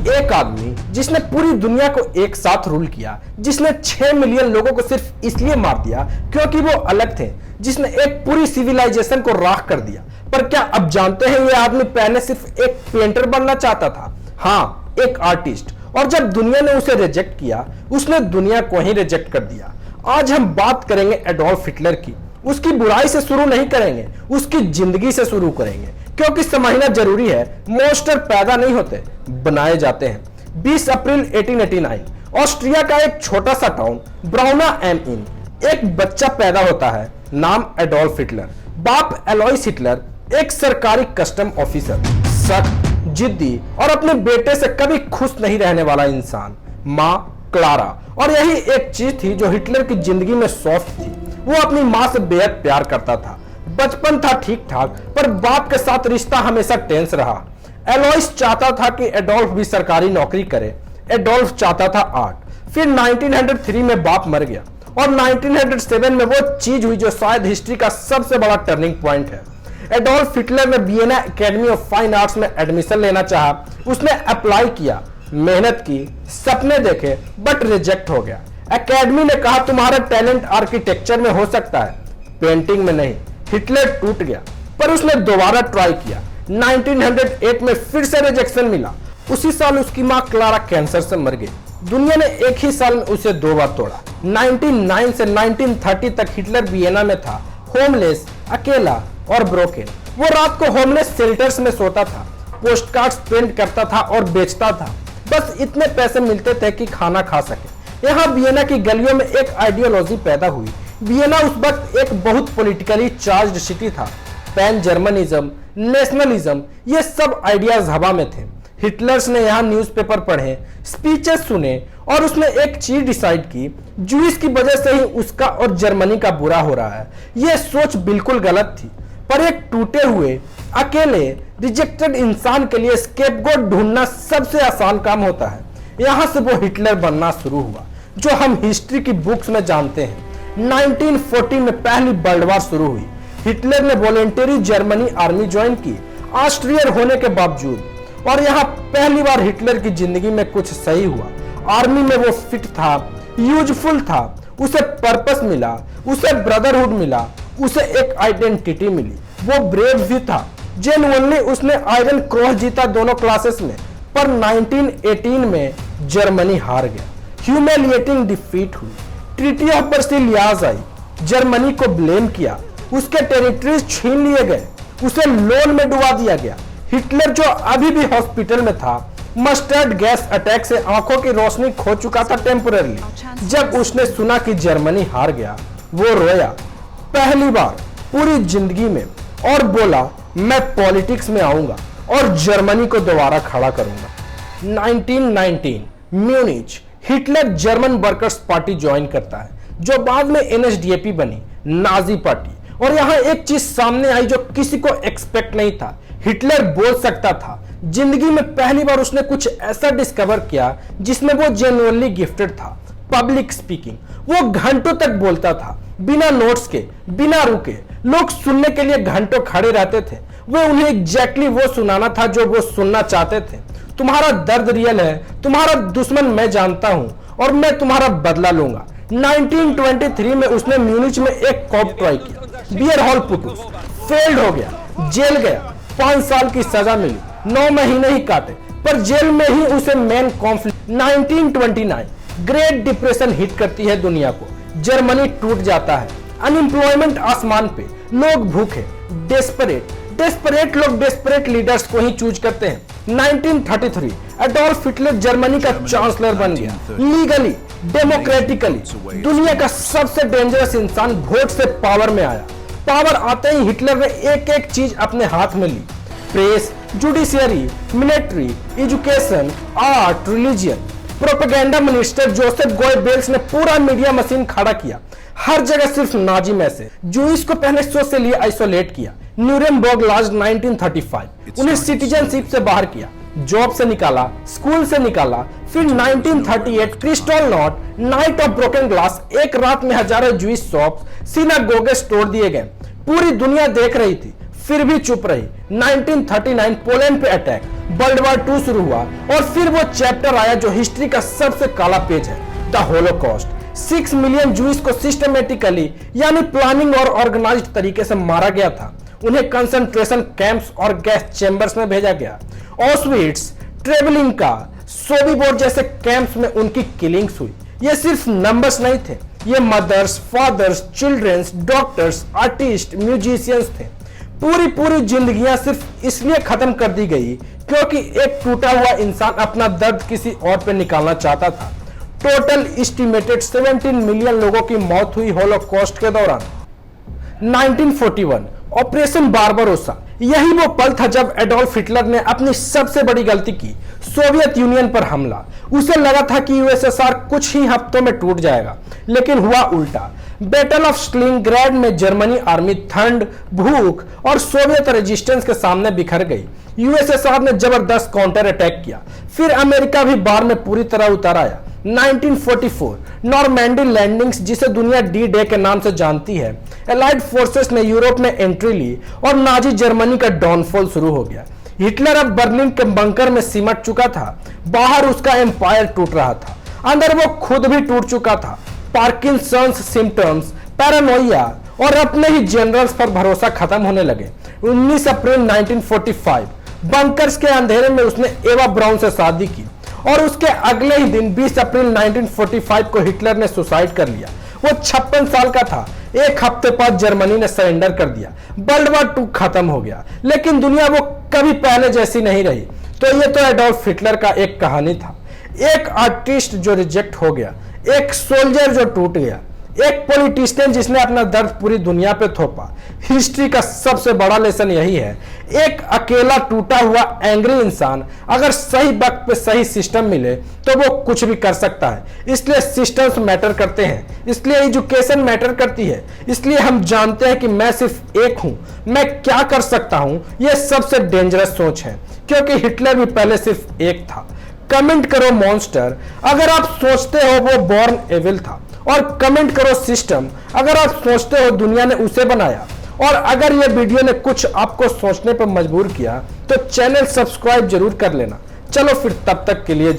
एक आदमी जिसने पूरी दुनिया को एक साथ रूल किया, जिसने 6 मिलियन लोगों को सिर्फ इसलिए मार दिया क्योंकि वो अलग थे, जिसने एक पूरी सिविलाइजेशन को राख कर दिया। पर क्या अब जानते हैं ये आदमी पहले सिर्फ एक पेंटर बनना चाहता था? हाँ, एक आर्टिस्ट। और जब दुनिया ने उसे रिजेक्ट किया, उसने दुनिया को ही रिजेक्ट कर दिया। आज हम बात करेंगे एडोल्फ हिटलर की। उसकी बुराई से शुरू नहीं करेंगे, उसकी जिंदगी से शुरू करेंगे, क्योंकि समझना जरूरी है, मॉन्स्टर पैदा नहीं होते, बनाए जाते हैं। 20 अप्रैल 1889 ऑस्ट्रिया का एक छोटा सा टाउन ब्राउना एम इन, एक बच्चा पैदा होता है, नाम एडोल्फ हिटलर। बाप एलोइस हिटलर एक सरकारी कस्टम ऑफिसर, सख्त, जिद्दी और अपने बेटे से कभी खुश नहीं रहने वाला इंसान। माँ क्लारा, और यही एक चीज थी जो हिटलर की जिंदगी में सॉफ्ट थी। वो अपनी माँ से बेहद प्यार करता था। बचपन था ठीक ठाक, पर बाप के साथ रिश्ता हमेशा टेंस रहा। एलोइस चाहता था कि एडोल्फ भी सरकारी नौकरी करे। एडोल्फ चाहता था आर्ट। फिर 1903 में बाप मर गया और 1907 में वो चीज हुई जो शायद हिस्ट्री का सबसे बड़ा टर्निंग पॉइंट है। एडोल्फ हिटलर ने Vienna academy of fine arts में एडमिशन लेना चाहा। उसने अप्लाई किया, मेहनत की, सपने देखे, बट रिजेक्ट हो गया। एकेडमी ने कहा तुम्हारा टैलेंट आर्किटेक्चर में हो सकता है, पेंटिंग में नहीं। हिटलर टूट गया, पर उसने दोबारा ट्राई किया। 1908 में फिर से रिजेक्शन मिला। उसी साल उसकी मां क्लारा कैंसर से मर गई। दुनिया ने एक ही साल में उसे 2 बार तोड़ा। 1909 से 1930 तक हिटलर वियना में था, होमलेस, अकेला और ब्रोकन। वो रात को होमलेस शेल्टर्स में सोता था, पोस्टकार्ड्स प्रिंट करता था और बेचता था। बस इतने पैसे मिलते थे कि खाना खा सके। यहाँ वियना की गलियों में एक आइडियोलॉजी पैदा हुई। वियना उस वक्त एक बहुत पॉलिटिकली चार्ज्ड सिटी था। पैन जर्मनिज्म, नेशनलिज्म, ये सब आइडियाज हवा में थे। हिटलर्स ने यहाँ न्यूज़पेपर पढ़े, स्पीचेस सुने और उसने एक चीज डिसाइड की, जूइस की वजह से ही उसका और जर्मनी का बुरा हो रहा है। यह सोच बिल्कुल गलत थी, पर एक टूटे हुए, अकेले, रिजेक्टेड इंसान के लिए स्केपगोट ढूंढना सबसे आसान काम होता है। यहाँ से वो हिटलर बनना शुरू हुआ, जो हम हिस्ट्री की बुक्स में जानते हैं। 1914 में पहली वर्ल्ड वॉर शुरू हुई। हिटलर ने वॉलेंटरी जर्मनी आर्मी ज्वाइन की, ऑस्ट्रियर होने के बावजूद। और यहाँ पहली बार हिटलर की जिंदगी में कुछ सही हुआ। आर्मी में वो फिट था, यूजफुल था, उसे पर्पस मिला, उसे ब्रदरहुड मिला, उसे एक आइडेंटिटी मिली। वो ब्रेव भी था। जेन्युइनली उसने आयरन क्रॉस जीता दोनों क्लासेस में। पर 1918 में जर्मनी हार गया। ह्यूमिलिएटिंग डिफीट हुई। Treaty of Versailles I. Germany को ब्लेम किया, उसके टेरिटरीज छीन लिए गए, उसे लोन में डुबा दिया गया। हिटलर जो अभी भी हॉस्पिटल में था, मस्टर्ड गैस अटैक से आंखों की रोशनी खो चुका था टेम्पररी। जब उसने सुना कि जर्मनी हार गया, वो रोया पहली बार पूरी जिंदगी में और बोला मैं पॉलिटिक्स में आऊंगा और जर्मनी को दोबारा खड़ा करूंगा। 1919 Munich, Hitler German workers party join करता है, जो बाद में एनएसडीएपी बनी, नाजी पार्टी। और यहाँ एक चीज सामने आई जो किसी को एक्सपेक्ट नहीं था। हिटलर बोल सकता था। जिंदगी में पहली बार उसने कुछ ऐसा डिस्कवर किया जिसमें वो जेन्युइनली गिफ्टेड था, पब्लिक स्पीकिंग। वो घंटों तक बोलता था, बिना नोट्स के, बिना रुके। लोग सुनने के लिए घंटों खड़े रहते थे। वो उन्हें एग्जैक्टली वो सुनाना था जो वो सुनना चाहते थे। तुम्हारा दर्द रियल है, तुम्हारा दुश्मन मैं जानता हूं और मैं तुम्हारा बदला लूंगा। 1923 में उसने म्यूनिच में एक कॉप ट्राई किया, बियर हॉल पुटुस, फेल्ड हो गया, जेल गया, 5 साल की सजा मिली, 9 महीने ही काटे, पर जेल में ही उसे main conflict. 1929 great depression hit करती है दुनिया को। जर्मनी टूट जाता है, अनएम्प्लॉयमेंट आसमान पे, लोग भूखे, डेस्परेट लोग डेस्परेट लीडर्स को ही चूज करते हैं। 1933 एडोल्फ हिटलर जर्मनी का चांसलर बन गया, लीगली, डेमोक्रेटिकली। दुनिया का सबसे डेंजरस इंसान वोट से पावर में आया। पावर आते ही हिटलर ने एक एक चीज अपने हाथ में ली, press, judiciary, military, education, art, religion. Propaganda minister Joseph Goebbels ने पूरा मीडिया मशीन खड़ा किया, हर जगह सिर्फ नाजी मैसेज। जूइस को पहले सोशली आइसोलेट किया। न्यूरेमबर्ग लॉज 1935 उन्हें सिटीजनशिप से बाहर किया, जॉब से निकाला, स्कूल से निकाला। फिर 1938 crystal not, night of broken glass, एक रात में हजारों जूइश शॉप्स, सिनागोगे तोड़ दिए गए। पूरी दुनिया देख रही थी। फिर भी चुप रही। 1939 पोलैंड पे अटैक, वर्ल्ड वॉर 2 शुरू हुआ और फिर वो चैप्टर आया जो हिस्ट्री का सबसे काला पेज है, द होलोकॉस्ट। 6 मिलियन जूइस को सिस्टमेटिकली यानी प्लानिंग और ऑर्गेनाइज्ड तरीके से मारा गया था। उन्हें कंसंट्रेशन कैंप्स और गैस चैम्बर्स में भेजा गया। ऑस्विट्स, ट्रेबलिंका, सोबिबोर जैसे कैंप्स में उनकी किलिंग्स हुई। ये सिर्फ नंबर्स नहीं थे, ये mothers, fathers, childrens, doctors, artist, musicians थे। पूरी जिंदगियां सिर्फ इसलिए खत्म कर दी गई क्योंकि एक टूटा हुआ इंसान अपना दर्द किसी और पे निकालना चाहता था। टोटल एस्टिमेटेड 17 मिलियन लोगों की मौत हुई होलोकॉस्ट के दौरान। 1941 ऑपरेशन बारबरोसा, यही वो पल था जब एडोल्फ हिटलर ने अपनी सबसे बड़ी गलती की, सोवियत यूनियन पर हमला। उसे लगा था कि यूएसएसआर कुछ ही हफ्तों में टूट जाएगा, लेकिन हुआ उल्टा। बैटल ऑफ स्लिंगग्राड में जर्मनी आर्मी ठंड, भूख और सोवियत रेजिस्टेंस के सामने बिखर गई। यूएसएसआर ने जबरदस्त काउंटर अटैक किया, फिर अमेरिका भी बार में पूरी तरह उतर आया। 1944 नॉर्मैंडी लैंडिंग्स, जिसे दुनिया डी डे के नाम से जानती है, एलाइड फोर्सेस ने यूरोप में एंट्री ली और नाजी जर्मनी का डाउनफॉल शुरू हो गया। हिटलर अब बर्लिन के बंकर में सिमट चुका था। बाहर उसका एम्पायर टूट रहा था, अंदर वो खुद भी टूट चुका था। पार्किंसंस सिम्टम्स, पैरानोइया और अपने ही जनरल्स पर भरोसा खत्म होने लगे। 19 अप्रैल 1945 बंकर्स के अंधेरे में उसने एवा ब्राउन से शादी की और उसके अगले ही दिन 20 अप्रैल 1945 को हिटलर ने सुसाइड कर लिया। वो 56 साल का था। एक हफ्ते बाद जर्मनी ने सरेंडर कर दिया, वर्ल्ड वॉर 2 खत्म हो गया, लेकिन दुनिया वो कभी पहले जैसी नहीं रही। तो ये तो एडोल्फ हिटलर का एक कहानी था, एक आर्टिस्ट जो रिजेक्ट हो गया, एक सोल्जर जो टूट गया, एक पॉलिटिशियन जिसने अपना दर्द पूरी दुनिया पे थोपा। हिस्ट्री का सबसे बड़ा लेसन यही है, एक अकेला टूटा हुआ एंग्री इंसान अगर सही वक्त पे सही सिस्टम मिले तो वो कुछ भी कर सकता है। इसलिए सिस्टम्स मैटर करते हैं, इसलिए एजुकेशन मैटर करती है, इसलिए हम जानते हैं कि मैं सिर्फ एक हूं, मैं क्या कर सकता हूं। यह सबसे डेंजरस सोच है, क्योंकि हिटलर भी पहले सिर्फ एक था। कमेंट करो मॉन्स्टर अगर आप सोचते हो वो बॉर्न एविल था, और कमेंट करो सिस्टम अगर आप सोचते हो दुनिया ने उसे बनाया। और अगर ये वीडियो ने कुछ आपको सोचने पर मजबूर किया तो चैनल सब्सक्राइब जरूर कर लेना। चलो फिर तब तक के लिए